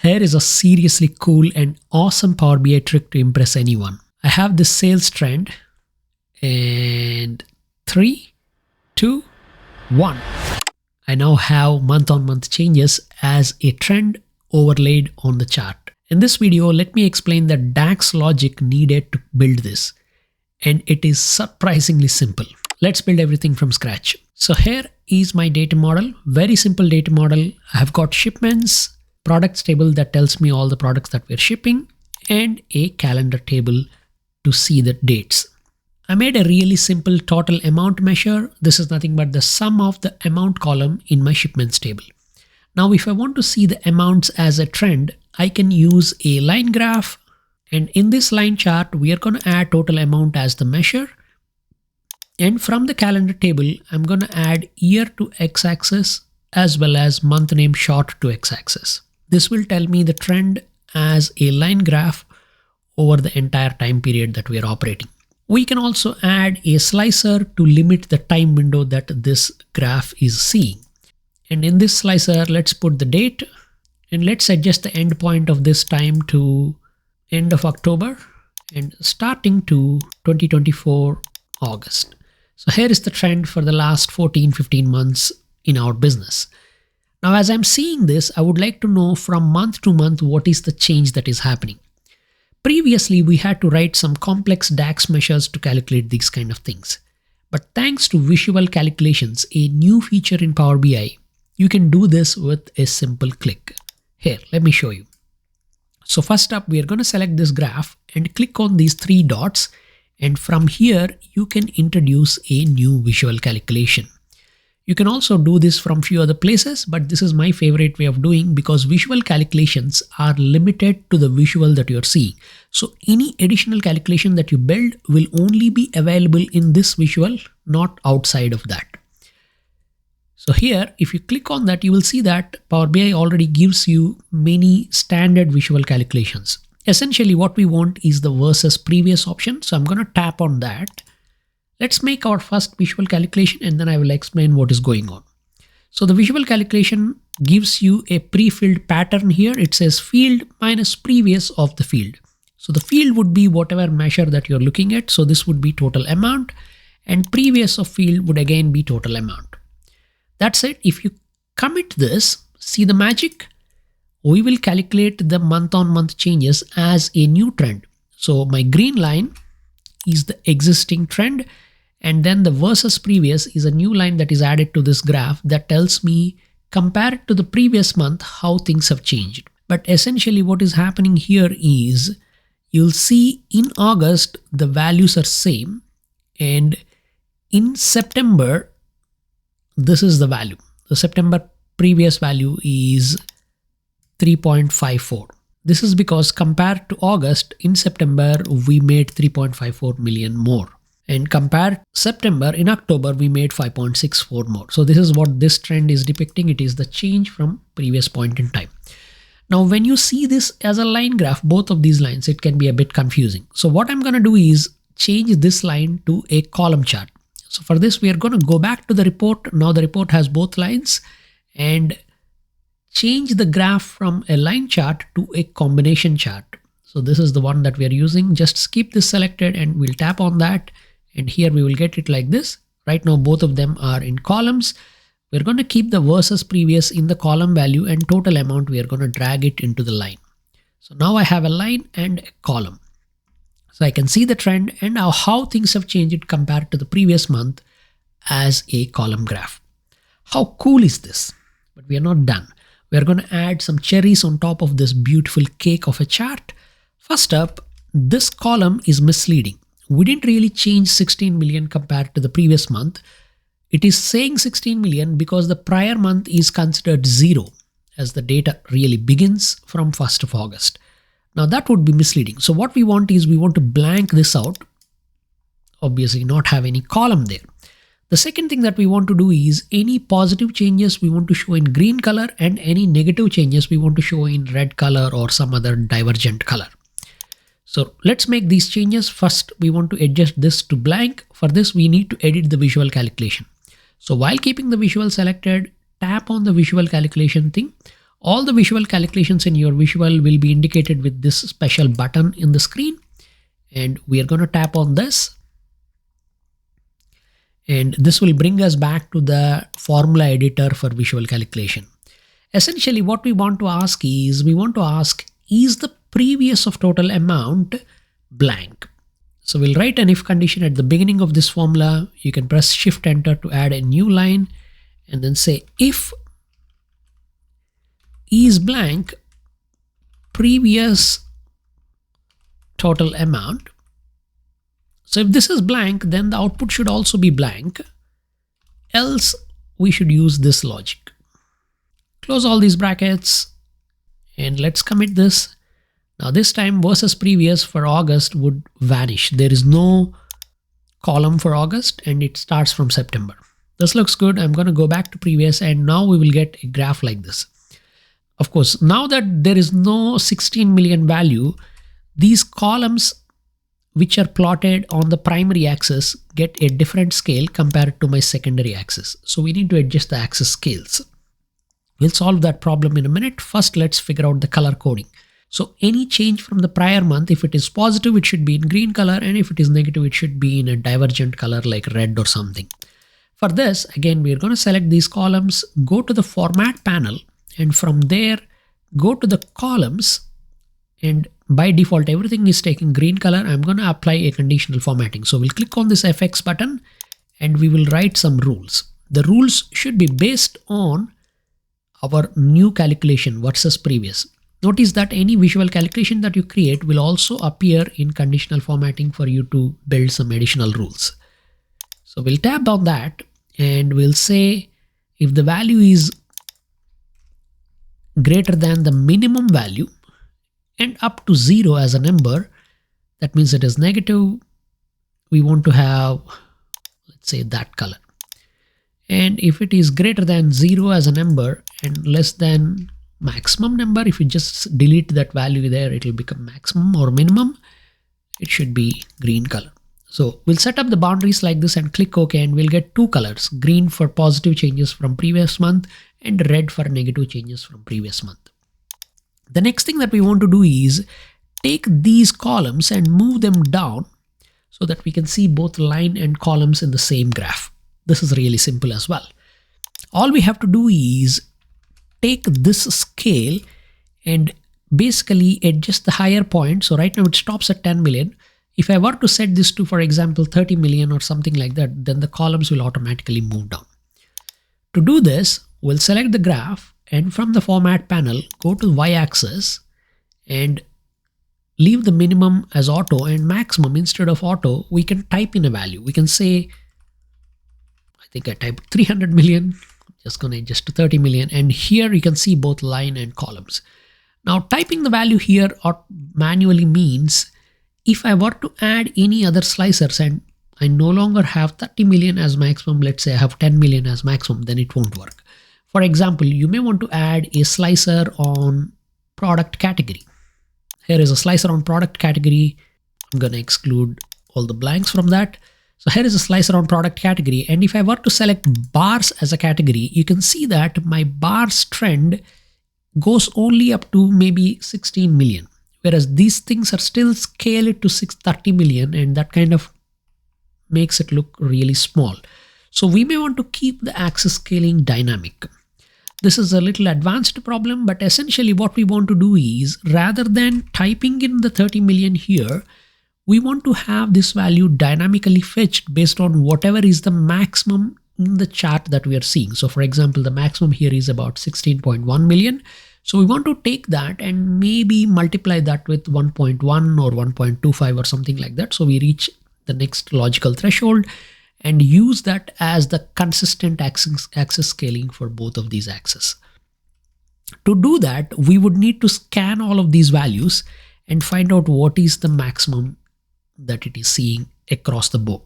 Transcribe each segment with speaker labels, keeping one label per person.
Speaker 1: Here is a seriously cool and awesome Power BI trick to impress anyone. I have this sales trend and 3, 2, 1. I now have month-on-month changes as a trend overlaid on the chart. In this video, let me explain the DAX logic needed to build this. And it is surprisingly simple. Let's build everything from scratch. So here is my data model, very simple data model. I have got shipments, products table that tells me all the products that we're shipping, and a calendar table to see the dates. I made a really simple total amount measure. This is nothing but the sum of the amount column in my shipments table. Now, if I want to see the amounts as a trend, I can use a line graph. And in this line chart, we are going to add total amount as the measure. And from the calendar table, I'm going to add year to x-axis as well as month name short to x-axis. This will tell me the trend as a line graph over the entire time period that we are operating. We can also add a slicer to limit the time window that this graph is seeing. And in this slicer, let's put the date and let's adjust the end point of this time to end of October and starting to 2024 August. So here is the trend for the last 14-15 months in our business. Now, as I'm seeing this, I would like to know from month to month what is the change that is happening. Previously, we had to write some complex DAX measures to calculate these kind of things. But thanks to visual calculations, a new feature in Power BI, you can do this with a simple click. Here, let me show you. So first up, we are going to select this graph and click on these 3 dots. And from here, you can introduce a new visual calculation. You can also do this from few other places, but this is my favorite way of doing because visual calculations are limited to the visual that you're seeing. So any additional calculation that you build will only be available in this visual, not outside of that. So here, if you click on that, you will see that Power BI already gives you many standard visual calculations. Essentially, what we want is the versus previous option. So I'm going to tap on that. Let's make our first visual calculation and then I will explain what is going on. So the visual calculation gives you a pre-filled pattern here. It says field minus previous of the field. So the field would be whatever measure that you're looking at. So this would be total amount and previous of field would again be total amount. That's it. If you commit this, see the magic? We will calculate the month-on-month changes as a new trend. So my green line is the existing trend. And then the versus previous is a new line that is added to this graph that tells me compared to the previous month how things have changed. But essentially what is happening here is you'll see in August the values are same and in September this is the value. The September previous value is 3.54. This is because compared to August, in September we made 3.54 million more. And compared September, in October, we made 5.64 more. So this is what this trend is depicting. It is the change from previous point in time. Now, when you see this as a line graph, both of these lines, it can be a bit confusing. So what I'm going to do is change this line to a column chart. So for this, we are going to go back to the report. Now the report has both lines and change the graph from a line chart to a combination chart. So this is the one that we are using. Just keep this selected and we'll tap on that. And here we will get it like this. Right now, both of them are in columns. We're going to keep the versus previous in the column value and total amount. We are going to drag it into the line. So now I have a line and a column. So I can see the trend and how things have changed compared to the previous month as a column graph. How cool is this? But we are not done. We're going to add some cherries on top of this beautiful cake of a chart. First up, this column is misleading. We didn't really change 16 million compared to the previous month. It is saying 16 million because the prior month is considered 0 as the data really begins from 1st of August. Now that would be misleading. So what we want is we want to blank this out. Obviously not have any column there. The second thing that we want to do is any positive changes we want to show in green color and any negative changes we want to show in red color or some other divergent color. So let's make these changes. First, we want to adjust this to blank. For this, we need to edit the visual calculation. So while keeping the visual selected, tap on the visual calculation thing. All the visual calculations in your visual will be indicated with this special button in the screen. And we are going to tap on this. And this will bring us back to the formula editor for visual calculation. Essentially, what we want to ask is, is the previous of total amount blank? So we'll write an if condition at the beginning of this formula. You can press Shift Enter to add a new line and then say if is blank previous total amount. So if this is blank, then the output should also be blank. Else we should use this logic. Close all these brackets and let's commit this. Now this time versus previous for August would vanish. There is no column for August and it starts from September. This looks good. I'm going to go back to previous and now we will get a graph like this. Of course, now that there is no 16 million value, these columns which are plotted on the primary axis get a different scale compared to my secondary axis. So we need to adjust the axis scales. We'll solve that problem in a minute. First, let's figure out the color coding. So any change from the prior month, if it is positive, it should be in green color, and if it is negative, it should be in a divergent color like red or something. For this, again, we're going to select these columns, go to the format panel, and from there, go to the columns, and by default, everything is taking green color. I'm going to apply a conditional formatting. So we'll click on this FX button and we will write some rules. The rules should be based on our new calculation versus previous. Notice that any visual calculation that you create will also appear in conditional formatting for you to build some additional rules. So we'll tap on that and we'll say if the value is greater than the minimum value and up to 0 as a number, that means it is negative. We want to have, let's say, that color. And if it is greater than 0 as a number and less than maximum number, if you just delete that value there, it will become maximum or minimum. It should be green color. So we'll set up the boundaries like this and click OK, and we'll get two colors, green for positive changes from previous month and red for negative changes from previous month. The next thing that we want to do is take these columns and move them down so that we can see both line and columns in the same graph. This is really simple as well. All we have to do is take this scale and basically adjust the higher point. So right now it stops at 10 million. If I were to set this to, for example, 30 million or something like that, then the columns will automatically move down. To do this, we'll select the graph and from the format panel, go to y-axis and leave the minimum as auto and maximum instead of auto. We can type in a value. We can say, I think I typed 300 million, just going to adjust to 30 million. And here you can see both line and columns. Now typing the value here manually means if I were to add any other slicers and I no longer have 30 million as maximum, let's say I have 10 million as maximum, then it won't work. For example, you may want to add a slicer on product category. Here is a slicer on product category. I'm going to exclude all the blanks from that. So here is a slicer on product category. And if I were to select bars as a category, you can see that my bars trend goes only up to maybe 16 million. Whereas these things are still scaled to 630 million, and that kind of makes it look really small. So we may want to keep the axis scaling dynamic. This is a little advanced problem, but essentially what we want to do is rather than typing in the 30 million here, we want to have this value dynamically fetched based on whatever is the maximum in the chart that we are seeing. So for example, the maximum here is about 16.1 million. So we want to take that and maybe multiply that with 1.1 or 1.25 or something like that. So we reach the next logical threshold and use that as the consistent axis scaling for both of these axes. To do that, we would need to scan all of these values and find out what is the maximum that it is seeing across the board.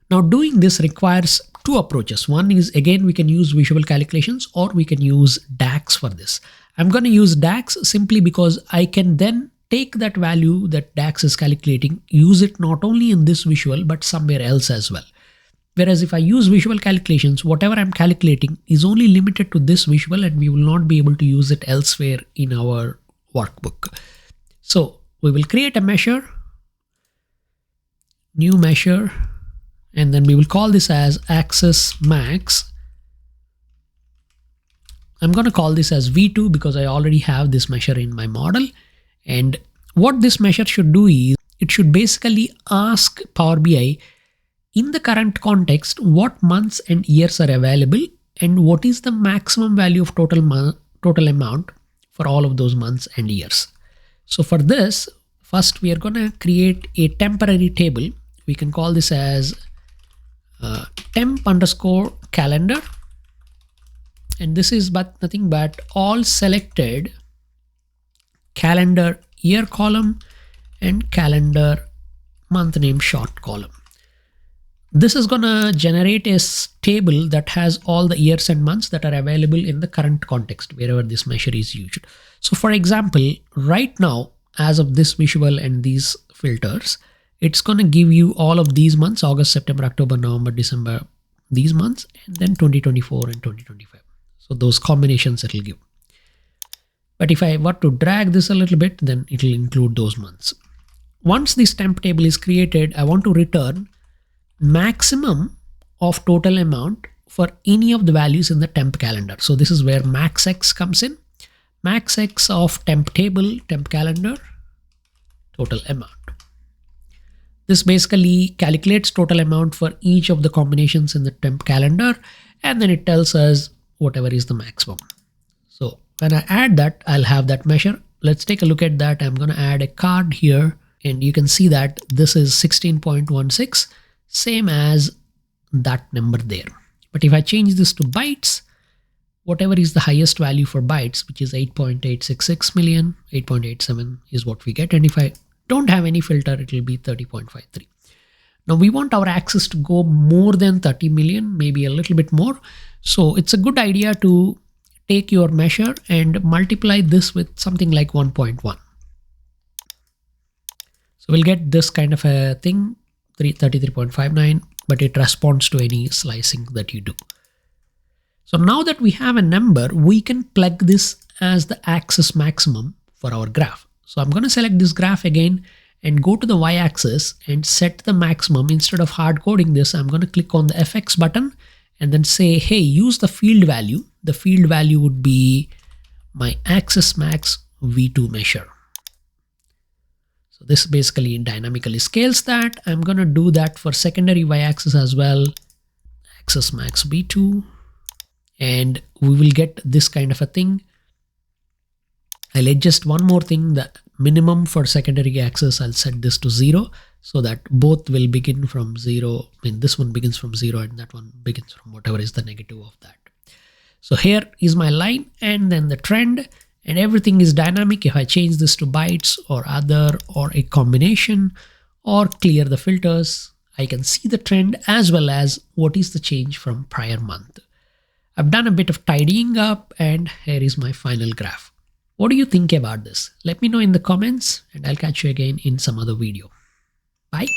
Speaker 1: Now doing this requires two approaches. One is, again, we can use visual calculations or we can use DAX for this. I'm going to use DAX simply because I can then take that value that DAX is calculating, use it not only in this visual but somewhere else as well. Whereas if I use visual calculations, whatever I'm calculating is only limited to this visual and we will not be able to use it elsewhere in our workbook. So we will create a measure, new measure, and then we will call this as axis max. I'm going to call this as V2 because I already have this measure in my model. And what this measure should do is it should basically ask Power BI in the current context what months and years are available and what is the maximum value of total amount for all of those months and years. So for this, first we are going to create a temporary table. We can call this as temp_calendar, and this is nothing but all selected calendar year column and calendar month name short column. This is gonna generate a table that has all the years and months that are available in the current context wherever this measure is used. So for example, right now, as of this visual and these filters, it's gonna give you all of these months: August, September, October, November, December, these months, and then 2024 and 2025. So those combinations it'll give. But if I were to drag this a little bit, then it will include those months. Once this temp table is created, I want to return maximum of total amount for any of the values in the temp calendar. So this is where max x comes in. Max x of temp table, temp calendar, total amount. This basically calculates total amount for each of the combinations in the temp calendar, and then it tells us whatever is the maximum. So when I add that, I'll have that measure. Let's take a look at that. I'm going to add a card here, and you can see that this is 16.16, same as that number there. But if I change this to bytes, whatever is the highest value for bytes, which is 8.866 million, 8.87 is what we get. And if I don't have any filter, it will be 30.53. Now we want our axis to go more than 30 million, maybe a little bit more. So it's a good idea to take your measure and multiply this with something like 1.1. So we'll get this kind of a thing, 33.59, but it responds to any slicing that you do. So now that we have a number, we can plug this as the axis maximum for our graph. So I'm going to select this graph again and go to the y-axis and set the maximum. Instead of hard coding this, I'm going to click on the FX button and then say, hey, use the field value. The field value would be my axis max V2 measure. So this basically dynamically scales that. I'm going to do that for secondary y-axis as well. Axis max V2. And we will get this kind of a thing. I'll adjust one more thing, the minimum for secondary axis, I'll set this to 0 so that both will begin from 0. I mean, this one begins from 0 and that one begins from whatever is the negative of that. So here is my line and then the trend, and everything is dynamic. If I change this to bytes or other or a combination or clear the filters, I can see the trend as well as what is the change from prior month. I've done a bit of tidying up and here is my final graph. What do you think about this? Let me know in the comments and I'll catch you again in some other video. Bye.